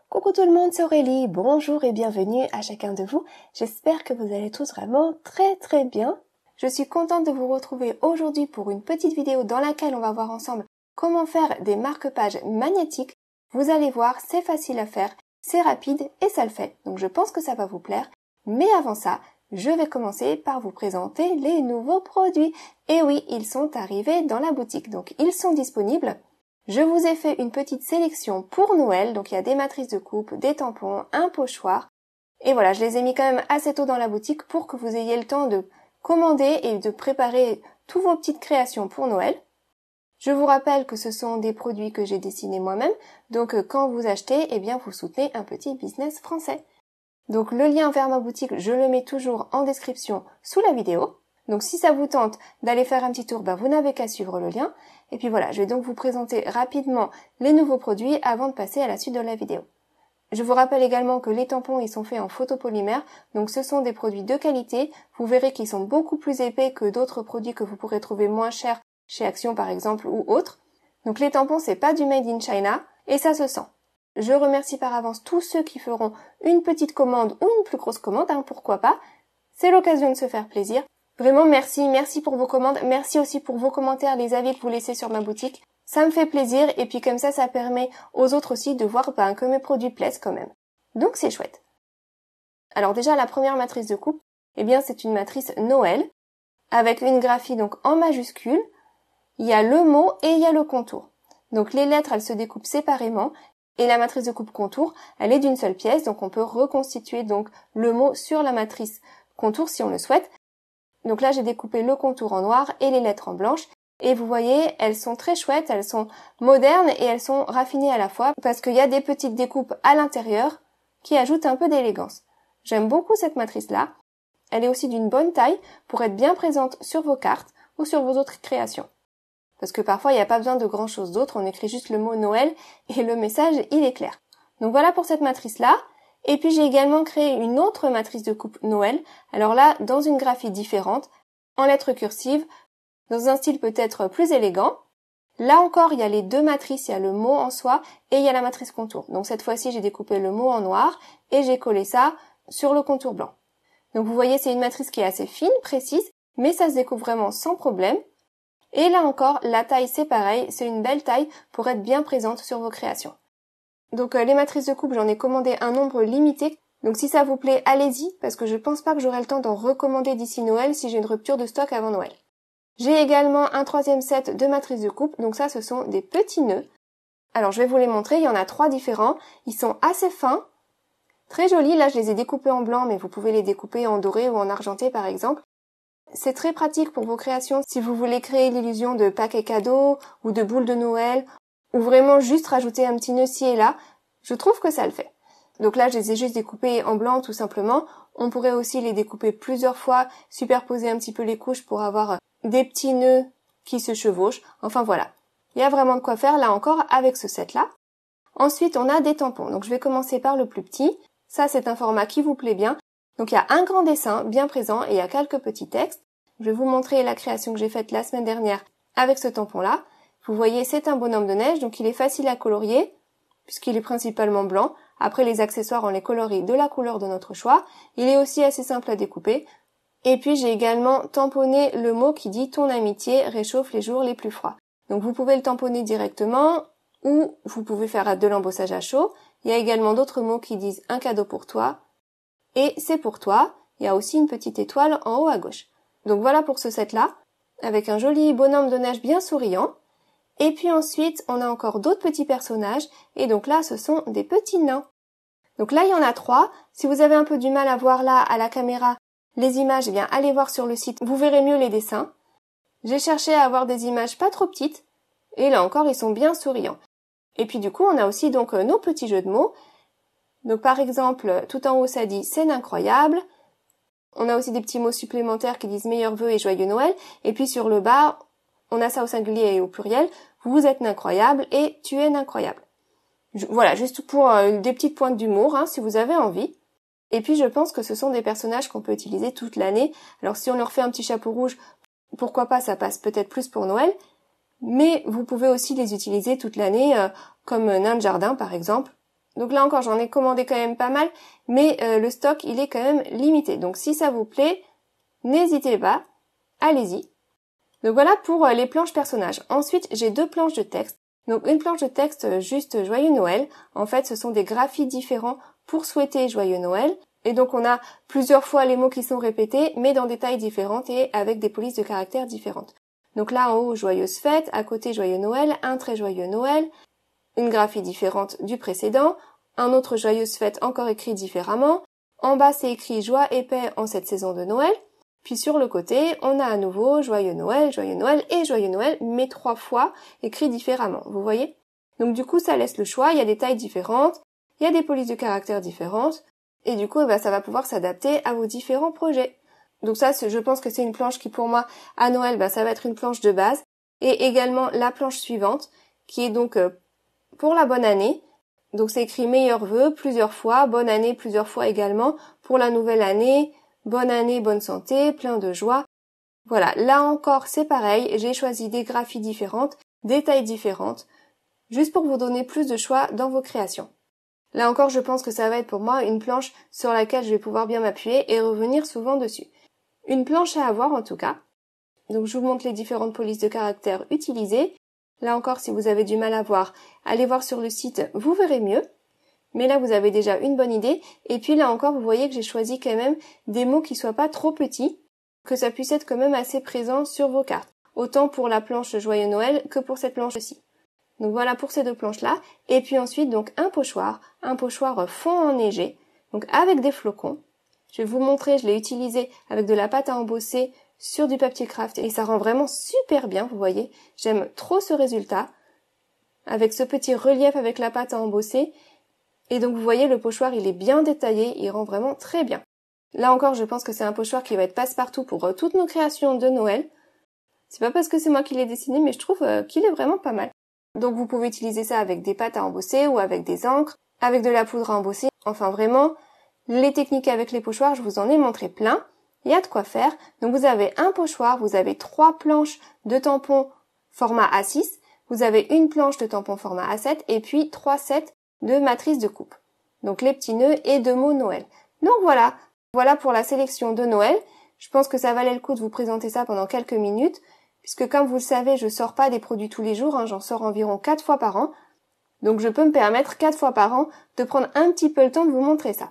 Coucou tout le monde, c'est Aurélie, bonjour et bienvenue à chacun de vous. J'espère que vous allez tous vraiment très bien. Je suis contente de vous retrouver aujourd'hui pour une petite vidéo dans laquelle on va voir ensemble comment faire des marque-pages magnétiques. Vous allez voir, c'est facile à faire, c'est rapide et ça le fait. Donc je pense que ça va vous plaire. Mais avant ça, je vais commencer par vous présenter les nouveaux produits. Et oui, ils sont arrivés dans la boutique, donc ils sont disponibles. Je vous ai fait une petite sélection pour Noël, donc il y a des matrices de coupe, des tampons, un pochoir. Et voilà, je les ai mis quand même assez tôt dans la boutique pour que vous ayez le temps de commander et de préparer tous vos petites créations pour Noël. Je vous rappelle que ce sont des produits que j'ai dessinés moi-même, donc quand vous achetez, eh bien vous soutenez un petit business français. Donc le lien vers ma boutique, je le mets toujours en description sous la vidéo. Donc si ça vous tente d'aller faire un petit tour, vous n'avez qu'à suivre le lien. Et puis voilà, je vais donc vous présenter rapidement les nouveaux produits avant de passer à la suite de la vidéo. Je vous rappelle également que les tampons, ils sont faits en photopolymère, donc ce sont des produits de qualité. Vous verrez qu'ils sont beaucoup plus épais que d'autres produits que vous pourrez trouver moins chers chez Action par exemple ou autres. Donc les tampons, c'est pas du made in China et ça se sent. Je remercie par avance tous ceux qui feront une petite commande ou une plus grosse commande, pourquoi pas. C'est l'occasion de se faire plaisir. Vraiment merci pour vos commandes, merci aussi pour vos commentaires, les avis que vous laissez sur ma boutique. Ça me fait plaisir et puis comme ça permet aux autres aussi de voir que mes produits plaisent quand même. Donc c'est chouette. Alors déjà la première matrice de coupe, c'est une matrice Noël avec une graphie donc en majuscule. Il y a le mot et il y a le contour. Donc les lettres elles se découpent séparément et la matrice de coupe contour elle est d'une seule pièce, donc on peut reconstituer donc le mot sur la matrice contour si on le souhaite. Donc là, j'ai découpé le contour en noir et les lettres en blanche. Et vous voyez, elles sont très chouettes, elles sont modernes et elles sont raffinées à la fois parce qu'il y a des petites découpes à l'intérieur qui ajoutent un peu d'élégance. J'aime beaucoup cette matrice-là. Elle est aussi d'une bonne taille pour être bien présente sur vos cartes ou sur vos autres créations. Parce que parfois, il n'y a pas besoin de grand-chose d'autre, on écrit juste le mot Noël et le message, il est clair. Donc voilà pour cette matrice-là. Et puis j'ai également créé une autre matrice de coupe Noël, alors là dans une graphie différente, en lettres cursives, dans un style peut-être plus élégant. Là encore il y a les deux matrices, il y a le mot en soi et il y a la matrice contour. Donc cette fois-ci j'ai découpé le mot en noir et j'ai collé ça sur le contour blanc. Donc vous voyez c'est une matrice qui est assez fine, précise, mais ça se découpe vraiment sans problème. Et là encore la taille c'est pareil, c'est une belle taille pour être bien présente sur vos créations. Donc les matrices de coupe, j'en ai commandé un nombre limité. Donc si ça vous plaît, allez-y, parce que je pense pas que j'aurai le temps d'en recommander d'ici Noël si j'ai une rupture de stock avant Noël. J'ai également un troisième set de matrices de coupe, donc ça ce sont des petits nœuds. Alors je vais vous les montrer, il y en a 3 différents. Ils sont assez fins, très jolis. Là je les ai découpés en blanc, mais vous pouvez les découper en doré ou en argenté par exemple. C'est très pratique pour vos créations si vous voulez créer l'illusion de paquets cadeaux ou de boules de Noël, ou vraiment juste rajouter un petit nœud ci et là, je trouve que ça le fait. Donc là, je les ai juste découpés en blanc tout simplement. On pourrait aussi les découper plusieurs fois, superposer un petit peu les couches pour avoir des petits nœuds qui se chevauchent. Enfin voilà, il y a vraiment de quoi faire là encore avec ce set-là. Ensuite, on a des tampons. Donc je vais commencer par le plus petit. Ça, c'est un format qui vous plaît bien. Donc il y a un grand dessin bien présent et il y a quelques petits textes. Je vais vous montrer la création que j'ai faite la semaine dernière avec ce tampon-là. Vous voyez, c'est un bonhomme de neige, donc il est facile à colorier, puisqu'il est principalement blanc. Après, les accessoires, on les colorie de la couleur de notre choix. Il est aussi assez simple à découper. Et puis, j'ai également tamponné le mot qui dit « Ton amitié réchauffe les jours les plus froids ». Donc, vous pouvez le tamponner directement, ou vous pouvez faire de l'embossage à chaud. Il y a également d'autres mots qui disent « Un cadeau pour toi » et « C'est pour toi ». Il y a aussi une petite étoile en haut à gauche. Donc, voilà pour ce set-là, avec un joli bonhomme de neige bien souriant. Et puis ensuite, on a encore d'autres petits personnages, et donc là, ce sont des petits nains. Donc là, il y en a 3. Si vous avez un peu du mal à voir là, à la caméra, les images, allez voir sur le site, vous verrez mieux les dessins. J'ai cherché à avoir des images pas trop petites, et là encore, ils sont bien souriants. Et puis du coup, on a aussi donc nos petits jeux de mots. Donc par exemple, tout en haut, ça dit « scène incroyable ». On a aussi des petits mots supplémentaires qui disent « meilleurs vœux et joyeux Noël ». Et puis sur le bas, on a ça au singulier et au pluriel. Vous êtes incroyable et tu es incroyable. Voilà, juste pour des petites pointes d'humour, si vous avez envie. Et puis je pense que ce sont des personnages qu'on peut utiliser toute l'année. Alors si on leur fait un petit chapeau rouge, pourquoi pas, ça passe peut-être plus pour Noël. Mais vous pouvez aussi les utiliser toute l'année, comme nain de jardin par exemple. Donc là encore, j'en ai commandé quand même pas mal, mais le stock, il est quand même limité. Donc si ça vous plaît, n'hésitez pas, allez-y. Donc voilà pour les planches personnages. Ensuite, j'ai 2 planches de texte. Donc une planche de texte juste Joyeux Noël. En fait, ce sont des graphies différents pour souhaiter Joyeux Noël. Et donc on a plusieurs fois les mots qui sont répétés, mais dans des tailles différentes et avec des polices de caractères différentes. Donc là en haut, Joyeuse fête, à côté Joyeux Noël, un très Joyeux Noël, une graphie différente du précédent, un autre Joyeuse fête encore écrit différemment. En bas, c'est écrit Joie et paix en cette saison de Noël. Puis sur le côté, on a à nouveau Joyeux Noël et Joyeux Noël, mais 3 fois écrit différemment, vous voyez? Donc du coup, ça laisse le choix, il y a des tailles différentes, il y a des polices de caractères différentes, et du coup, ça va pouvoir s'adapter à vos différents projets. Donc ça, je pense que c'est une planche qui, pour moi, à Noël, ça va être une planche de base, et également la planche suivante, qui est donc pour la bonne année. Donc c'est écrit meilleurs vœux plusieurs fois, bonne année plusieurs fois également, pour la nouvelle année, bonne santé, plein de joie. Voilà, là encore c'est pareil, j'ai choisi des graphies différentes, des tailles différentes, juste pour vous donner plus de choix dans vos créations. Là encore, je pense que ça va être pour moi une planche sur laquelle je vais pouvoir bien m'appuyer et revenir souvent dessus. Une planche à avoir en tout cas. Donc je vous montre les différentes polices de caractères utilisées. Là encore, si vous avez du mal à voir, allez voir sur le site, vous verrez mieux. Mais là, vous avez déjà une bonne idée. Et puis là encore, vous voyez que j'ai choisi quand même des mots qui soient pas trop petits, que ça puisse être quand même assez présent sur vos cartes. Autant pour la planche Joyeux Noël que pour cette planche-ci. Donc voilà pour ces 2 planches-là. Et puis ensuite, donc un pochoir fond enneigé, donc avec des flocons. Je vais vous montrer, je l'ai utilisé avec de la pâte à embosser sur du papier craft et ça rend vraiment super bien, vous voyez. J'aime trop ce résultat, avec ce petit relief avec la pâte à embosser. Et donc vous voyez, le pochoir, il est bien détaillé, il rend vraiment très bien. Là encore, je pense que c'est un pochoir qui va être passe-partout pour toutes nos créations de Noël. C'est pas parce que c'est moi qui l'ai dessiné, mais je trouve qu'il est vraiment pas mal. Donc vous pouvez utiliser ça avec des pâtes à embosser ou avec des encres, avec de la poudre à embosser. Enfin vraiment, les techniques avec les pochoirs, je vous en ai montré plein. Il y a de quoi faire. Donc vous avez un pochoir, vous avez 3 planches de tampons format A6, vous avez une planche de tampons format A7 et puis 3 sets de matrices de coupe. Donc les petits nœuds et 2 mots Noël. Donc voilà pour la sélection de Noël. Je pense que ça valait le coup de vous présenter ça pendant quelques minutes, puisque comme vous le savez, je sors pas des produits tous les jours, j'en sors environ 4 fois par an. Donc je peux me permettre 4 fois par an de prendre un petit peu le temps de vous montrer ça.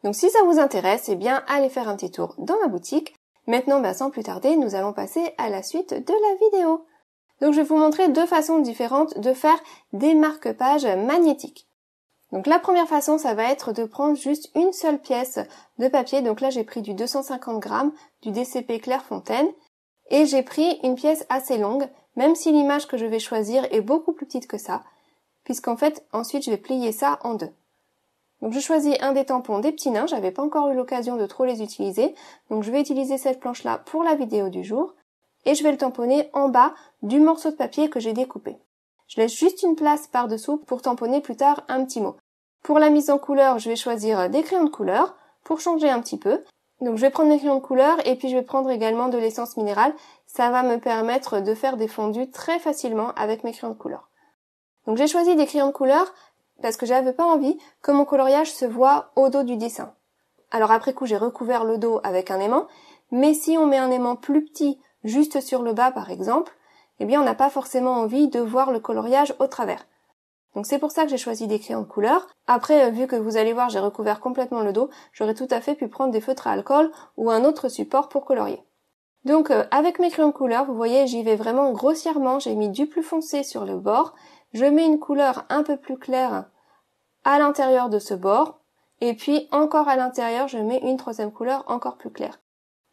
Donc si ça vous intéresse, eh bien allez faire un petit tour dans ma boutique. Maintenant, sans plus tarder, nous allons passer à la suite de la vidéo. Donc je vais vous montrer 2 façons différentes de faire des marque-pages magnétiques. Donc la première façon, ça va être de prendre juste une seule pièce de papier. Donc là, j'ai pris du 250 grammes, du DCP Clairefontaine. Et j'ai pris une pièce assez longue, même si l'image que je vais choisir est beaucoup plus petite que ça, puisqu'en fait, ensuite, je vais plier ça en 2. Donc je choisis un des tampons des petits nains, j'avais pas encore eu l'occasion de trop les utiliser, donc je vais utiliser cette planche-là pour la vidéo du jour, et je vais le tamponner en bas du morceau de papier que j'ai découpé. Je laisse juste une place par-dessous pour tamponner plus tard un petit mot. Pour la mise en couleur, je vais choisir des crayons de couleur pour changer un petit peu. Donc je vais prendre des crayons de couleur et puis je vais prendre également de l'essence minérale. Ça va me permettre de faire des fondus très facilement avec mes crayons de couleur. Donc j'ai choisi des crayons de couleur parce que j'avais pas envie que mon coloriage se voit au dos du dessin. Alors après coup, j'ai recouvert le dos avec un aimant, mais si on met un aimant plus petit juste sur le bas par exemple, eh bien on n'a pas forcément envie de voir le coloriage au travers. Donc c'est pour ça que j'ai choisi des crayons de couleur. Après, vu que vous allez voir, j'ai recouvert complètement le dos, j'aurais tout à fait pu prendre des feutres à alcool ou un autre support pour colorier. Donc avec mes crayons de couleur, vous voyez, j'y vais vraiment grossièrement, j'ai mis du plus foncé sur le bord, je mets une couleur un peu plus claire à l'intérieur de ce bord, et puis encore à l'intérieur, je mets une 3e couleur encore plus claire.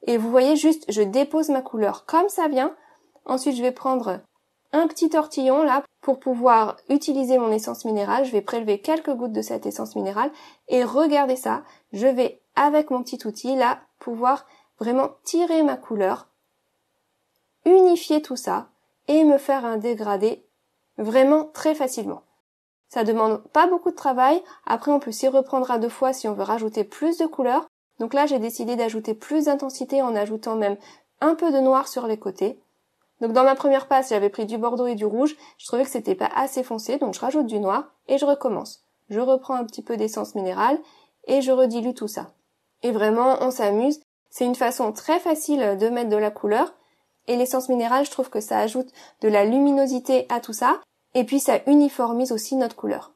Et vous voyez juste, je dépose ma couleur comme ça vient, ensuite je vais prendre un petit tortillon là pour pouvoir utiliser mon essence minérale. Je vais prélever quelques gouttes de cette essence minérale et regardez ça, je vais avec mon petit outil là pouvoir vraiment tirer ma couleur, unifier tout ça et me faire un dégradé vraiment très facilement. Ça demande pas beaucoup de travail, après on peut s'y reprendre à 2 fois si on veut rajouter plus de couleurs. Donc là j'ai décidé d'ajouter plus d'intensité en ajoutant même un peu de noir sur les côtés. Donc dans ma première passe, j'avais pris du bordeaux et du rouge, je trouvais que c'était pas assez foncé, donc je rajoute du noir et je recommence. je reprends un petit peu d'essence minérale et je redilue tout ça. Et vraiment, on s'amuse. C'est une façon très facile de mettre de la couleur. Et l'essence minérale, je trouve que ça ajoute de la luminosité à tout ça. Et puis ça uniformise aussi notre couleur.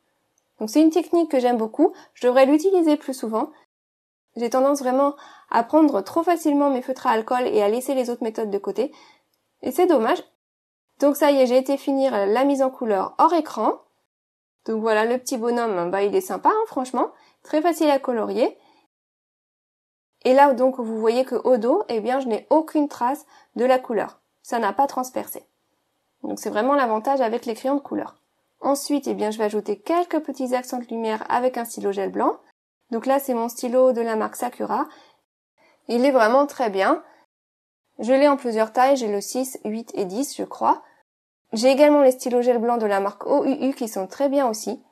Donc c'est une technique que j'aime beaucoup. Je devrais l'utiliser plus souvent. J'ai tendance vraiment à prendre trop facilement mes feutres à alcool et à laisser les autres méthodes de côté. Et c'est dommage. Donc ça y est, j'ai été finir la mise en couleur hors écran. Donc voilà, le petit bonhomme, il est sympa, franchement. Très facile à colorier. Et là, donc, vous voyez qu'au dos, je n'ai aucune trace de la couleur. Ça n'a pas transpercé. Donc c'est vraiment l'avantage avec les crayons de couleur. Ensuite, je vais ajouter quelques petits accents de lumière avec un stylo gel blanc. Donc là, c'est mon stylo de la marque Sakura. Il est vraiment très bien. Je l'ai en plusieurs tailles, j'ai le 6, 8 et 10, je crois. J'ai également les stylos gel blanc de la marque OUU qui sont très bien aussi.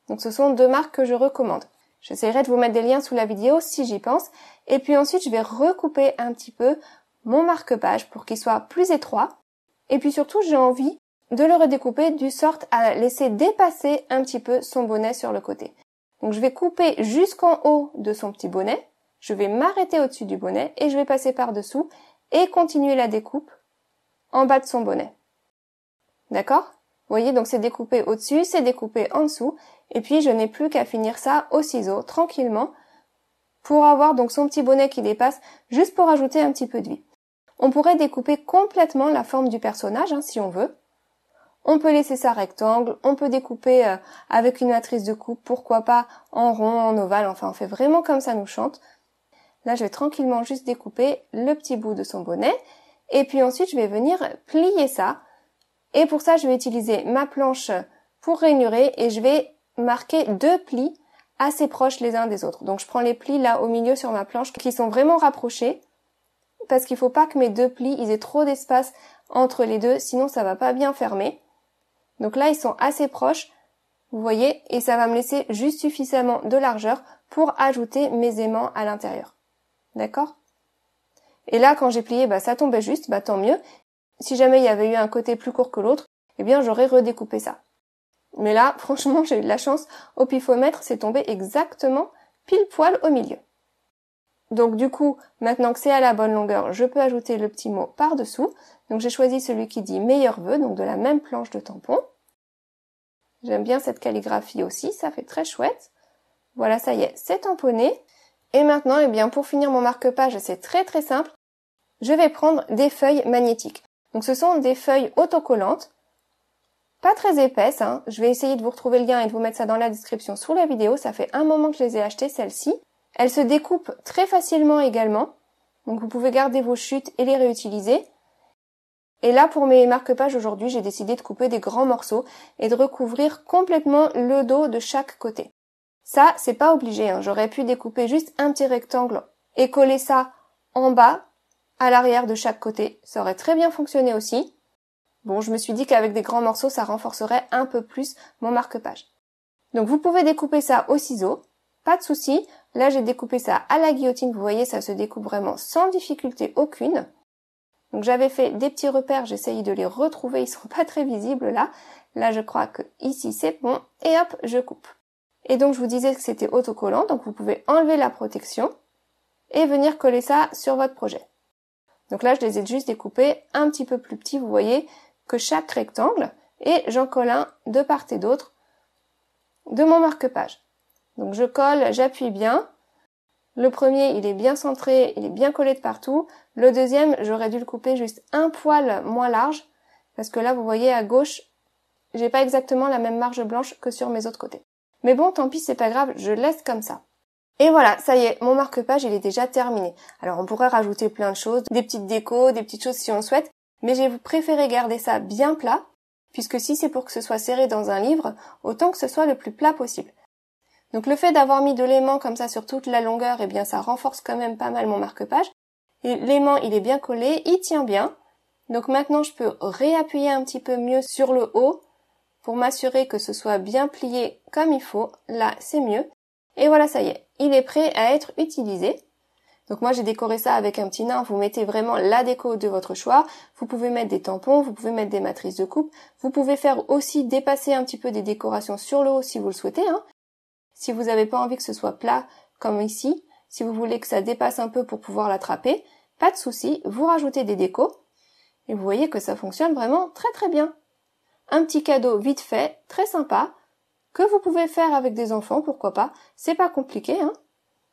Donc ce sont deux marques que je recommande. J'essaierai de vous mettre des liens sous la vidéo si j'y pense. Et puis ensuite, je vais recouper un petit peu mon marque-page pour qu'il soit plus étroit. Et puis surtout, j'ai envie de le redécouper du sorte à laisser dépasser un petit peu son bonnet sur le côté. Donc je vais couper jusqu'en haut de son petit bonnet. Je vais m'arrêter au-dessus du bonnet et je vais passer par-dessous et continuer la découpe en bas de son bonnet. D'accord ? Vous voyez, donc c'est découpé au-dessus, c'est découpé en dessous. Et puis, je n'ai plus qu'à finir ça au ciseau, tranquillement, pour avoir donc son petit bonnet qui dépasse, juste pour ajouter un petit peu de vie. On pourrait découper complètement la forme du personnage, si on veut. On peut laisser ça rectangle, on peut découper avec une matrice de coupe, pourquoi pas en rond, en ovale, enfin on fait vraiment comme ça nous chante. Là, je vais tranquillement juste découper le petit bout de son bonnet. Et puis ensuite, je vais venir plier ça. Et pour ça, je vais utiliser ma planche pour rainurer et je vais marquer deux plis assez proches les uns des autres. Donc je prends les plis là au milieu sur ma planche qui sont vraiment rapprochés parce qu'il faut pas que mes deux plis ils aient trop d'espace entre les deux, sinon ça va pas bien fermer. Donc là, ils sont assez proches, vous voyez, et ça va me laisser juste suffisamment de largeur pour ajouter mes aimants à l'intérieur. D'accord ? Et là, quand j'ai plié, ça tombait juste, tant mieux. Si jamais il y avait eu un côté plus court que l'autre, j'aurais redécoupé ça. Mais là, franchement, j'ai eu de la chance. Au pifomètre, c'est tombé exactement pile poil au milieu. Donc du coup, maintenant que c'est à la bonne longueur, je peux ajouter le petit mot par-dessous. Donc j'ai choisi celui qui dit meilleurs vœux, donc de la même planche de tampon. J'aime bien cette calligraphie aussi, ça fait très chouette. Voilà, ça y est, c'est tamponné. Et maintenant, pour finir mon marque-page, c'est très très simple. Je vais prendre des feuilles magnétiques. Donc ce sont des feuilles autocollantes, pas très épaisses. Je vais essayer de vous retrouver le lien et de vous mettre ça dans la description sous la vidéo. Ça fait un moment que je les ai achetées, celles-ci. Elles se découpent très facilement également. Donc vous pouvez garder vos chutes et les réutiliser. Et là, pour mes marque-pages aujourd'hui, j'ai décidé de couper des grands morceaux et de recouvrir complètement le dos de chaque côté. Ça, c'est pas obligé. J'aurais pu découper juste un petit rectangle et coller ça en bas, à l'arrière de chaque côté. Ça aurait très bien fonctionné aussi. Bon, je me suis dit qu'avec des grands morceaux, ça renforcerait un peu plus mon marque-page. Donc vous pouvez découper ça au ciseau, pas de souci. Là, j'ai découpé ça à la guillotine. Vous voyez, ça se découpe vraiment sans difficulté aucune. Donc j'avais fait des petits repères, j'essaye de les retrouver, ils sont pas très visibles là. Là, je crois que ici c'est bon. Et hop, je coupe. Et donc je vous disais que c'était autocollant, donc vous pouvez enlever la protection et venir coller ça sur votre projet. Donc là, je les ai juste découpés un petit peu plus petits, vous voyez, que chaque rectangle. Et j'en colle un de part et d'autre de mon marque-page. Donc je colle, j'appuie bien. Le premier, il est bien centré, il est bien collé de partout. Le deuxième, j'aurais dû le couper juste un poil moins large. Parce que là, vous voyez, à gauche, j'ai pas exactement la même marge blanche que sur mes autres côtés. Mais bon, tant pis, c'est pas grave, je laisse comme ça. Et voilà, ça y est, mon marque-page, il est déjà terminé. Alors, on pourrait rajouter plein de choses, des petites décos, des petites choses si on le souhaite, mais j'ai préféré garder ça bien plat, puisque si c'est pour que ce soit serré dans un livre, autant que ce soit le plus plat possible. Donc, le fait d'avoir mis de l'aimant comme ça sur toute la longueur, ça renforce quand même pas mal mon marque-page. Et l'aimant, il est bien collé, il tient bien. Donc maintenant, je peux réappuyer un petit peu mieux sur le haut pour m'assurer que ce soit bien plié comme il faut. Là, c'est mieux. Et voilà, ça y est, il est prêt à être utilisé. Donc moi, j'ai décoré ça avec un petit nain. Vous mettez vraiment la déco de votre choix. Vous pouvez mettre des tampons, vous pouvez mettre des matrices de coupe. Vous pouvez faire aussi dépasser un petit peu des décorations sur le haut si vous le souhaitez. Si vous n'avez pas envie que ce soit plat comme ici, si vous voulez que ça dépasse un peu pour pouvoir l'attraper, pas de souci, vous rajoutez des décos et vous voyez que ça fonctionne vraiment très très bien. Un petit cadeau vite fait, très sympa, que vous pouvez faire avec des enfants, pourquoi pas, c'est pas compliqué, hein.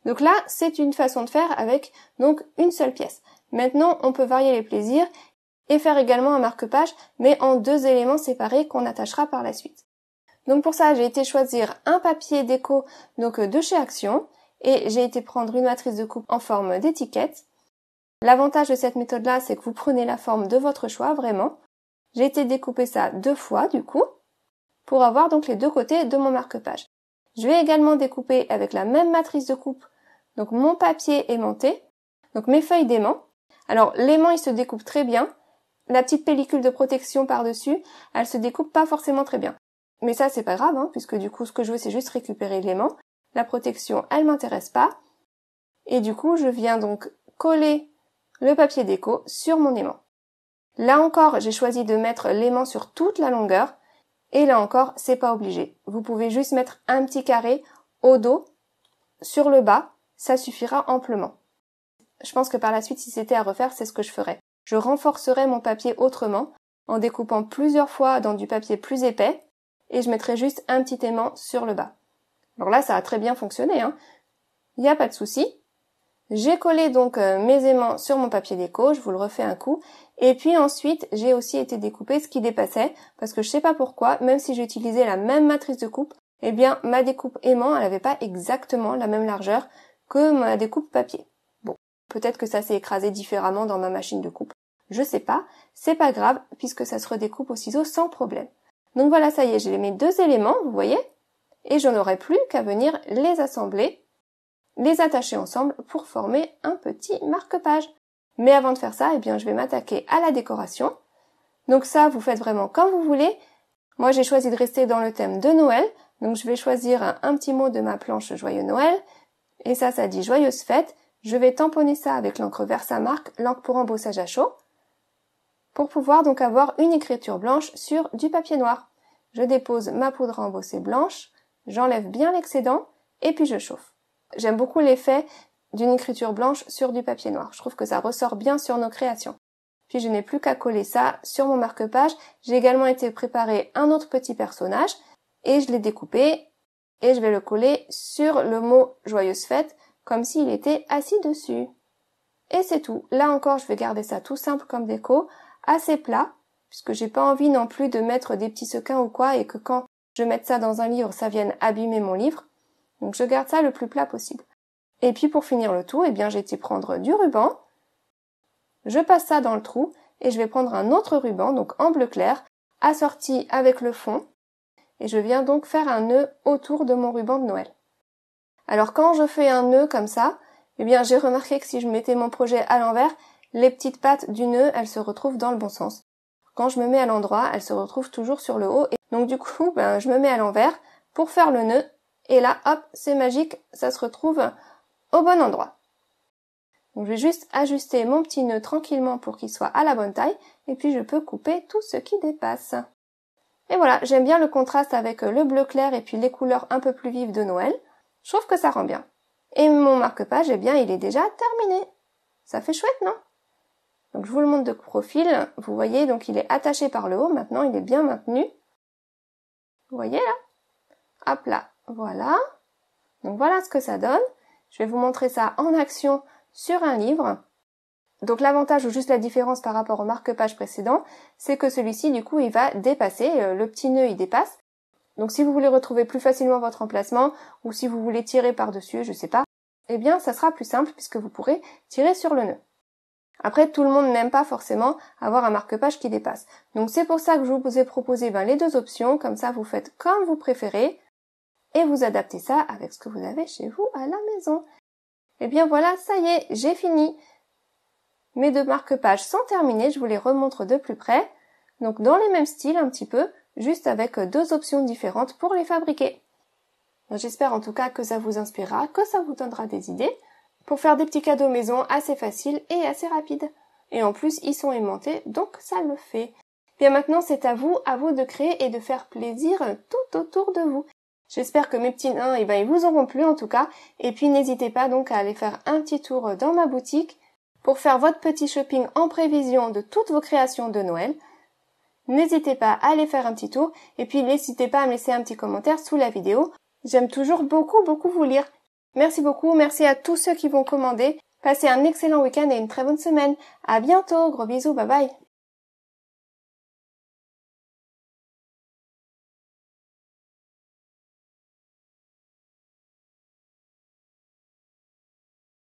Donc là, c'est une façon de faire avec donc une seule pièce. Maintenant, on peut varier les plaisirs et faire également un marque-page, mais en 2 éléments séparés qu'on attachera par la suite. Donc pour ça, j'ai été choisir un papier déco donc de chez Action et j'ai été prendre une matrice de coupe en forme d'étiquette. L'avantage de cette méthode-là, c'est que vous prenez la forme de votre choix, vraiment. J'ai été découper ça 2 fois, du coup, pour avoir donc les 2 côtés de mon marque-page. Je vais également découper avec la même matrice de coupe, donc mon papier aimanté, donc mes feuilles d'aimant. Alors, l'aimant, il se découpe très bien. La petite pellicule de protection par-dessus, elle se découpe pas forcément très bien. Mais ça, c'est pas grave, hein, puisque du coup, ce que je veux, c'est juste récupérer l'aimant. La protection, elle m'intéresse pas. Et du coup, je viens donc coller le papier déco sur mon aimant. Là encore, j'ai choisi de mettre l'aimant sur toute la longueur. Et là encore, c'est pas obligé. Vous pouvez juste mettre un petit carré au dos, sur le bas, ça suffira amplement. Je pense que par la suite, si c'était à refaire, c'est ce que je ferais. Je renforcerais mon papier autrement, en découpant plusieurs fois dans du papier plus épais, et je mettrais juste un petit aimant sur le bas. Alors là, ça a très bien fonctionné, hein. Il n'y a pas de souci. J'ai collé donc mes aimants sur mon papier déco, je vous le refais un coup. Et puis ensuite, j'ai aussi été découper ce qui dépassait, parce que je sais pas pourquoi, même si j'ai utilisé la même matrice de coupe, eh bien ma découpe aimant, elle n'avait pas exactement la même largeur que ma découpe papier. Bon, peut-être que ça s'est écrasé différemment dans ma machine de coupe. Je sais pas, c'est pas grave, puisque ça se redécoupe au ciseau sans problème. Donc voilà, ça y est, j'ai mes 2 éléments, vous voyez, et j'en aurai plus qu'à venir les assembler, les attacher ensemble pour former un petit marque-page. Mais avant de faire ça, eh bien, je vais m'attaquer à la décoration. Donc ça, vous faites vraiment comme vous voulez. Moi, j'ai choisi de rester dans le thème de Noël. Donc je vais choisir un petit mot de ma planche Joyeux Noël. Et ça dit Joyeuse fête. Je vais tamponner ça avec l'encre Versamark, l'encre pour embossage à chaud, pour pouvoir donc avoir une écriture blanche sur du papier noir. Je dépose ma poudre à embosser blanche, j'enlève bien l'excédent et puis je chauffe. J'aime beaucoup l'effet d'une écriture blanche sur du papier noir. Je trouve que ça ressort bien sur nos créations. Puis je n'ai plus qu'à coller ça sur mon marque-page. J'ai également été préparer un autre petit personnage et je l'ai découpé et je vais le coller sur le mot Joyeuse fête comme s'il était assis dessus. Et c'est tout. Là encore, je vais garder ça tout simple comme déco, assez plat, puisque j'ai pas envie non plus de mettre des petits sequins ou quoi et que quand je mette ça dans un livre, ça vienne abîmer mon livre. Donc je garde ça le plus plat possible. Et puis pour finir le tout, eh bien j'ai été prendre du ruban, je passe ça dans le trou et je vais prendre un autre ruban, donc en bleu clair, assorti avec le fond, et je viens donc faire un nœud autour de mon ruban de Noël. Alors quand je fais un nœud comme ça, eh bien j'ai remarqué que si je mettais mon projet à l'envers, les petites pattes du nœud, elles se retrouvent dans le bon sens. Quand je me mets à l'endroit, elles se retrouvent toujours sur le haut, et donc du coup, je me mets à l'envers pour faire le nœud. Et là, hop, c'est magique, ça se retrouve au bon endroit. Donc je vais juste ajuster mon petit nœud tranquillement pour qu'il soit à la bonne taille, et puis je peux couper tout ce qui dépasse. Et voilà, j'aime bien le contraste avec le bleu clair et puis les couleurs un peu plus vives de Noël. Je trouve que ça rend bien. Et mon marque-page, eh bien, il est déjà terminé. Ça fait chouette, non? Donc je vous le montre de profil. Vous voyez, donc il est attaché par le haut. Maintenant, il est bien maintenu. Vous voyez là? Hop là. Voilà. Donc voilà ce que ça donne. Je vais vous montrer ça en action sur un livre. Donc l'avantage ou juste la différence par rapport au marque-page précédent, c'est que celui-ci, du coup, il va dépasser. Le petit nœud, il dépasse. Donc si vous voulez retrouver plus facilement votre emplacement ou si vous voulez tirer par-dessus, je sais pas, eh bien ça sera plus simple puisque vous pourrez tirer sur le nœud. Après, tout le monde n'aime pas forcément avoir un marque-page qui dépasse. Donc c'est pour ça que je vous ai proposé les 2 options, comme ça vous faites comme vous préférez et vous adaptez ça avec ce que vous avez chez vous à la maison. Et bien voilà, ça y est, j'ai fini. Mes 2 marque-pages sont terminés, je vous les remontre de plus près. Donc dans les mêmes styles un petit peu, juste avec 2 options différentes pour les fabriquer. J'espère en tout cas que ça vous inspirera, que ça vous donnera des idées pour faire des petits cadeaux maison assez faciles et assez rapides. Et en plus, ils sont aimantés, donc ça le fait. Bien maintenant, c'est à vous de créer et de faire plaisir tout autour de vous. J'espère que mes petits nains, ils vous auront plu en tout cas. Et puis n'hésitez pas donc à aller faire un petit tour dans ma boutique pour faire votre petit shopping en prévision de toutes vos créations de Noël. N'hésitez pas à aller faire un petit tour et puis n'hésitez pas à me laisser un petit commentaire sous la vidéo. J'aime toujours beaucoup vous lire. Merci beaucoup, merci à tous ceux qui vont commander. Passez un excellent week-end et une très bonne semaine. À bientôt, gros bisous, bye bye.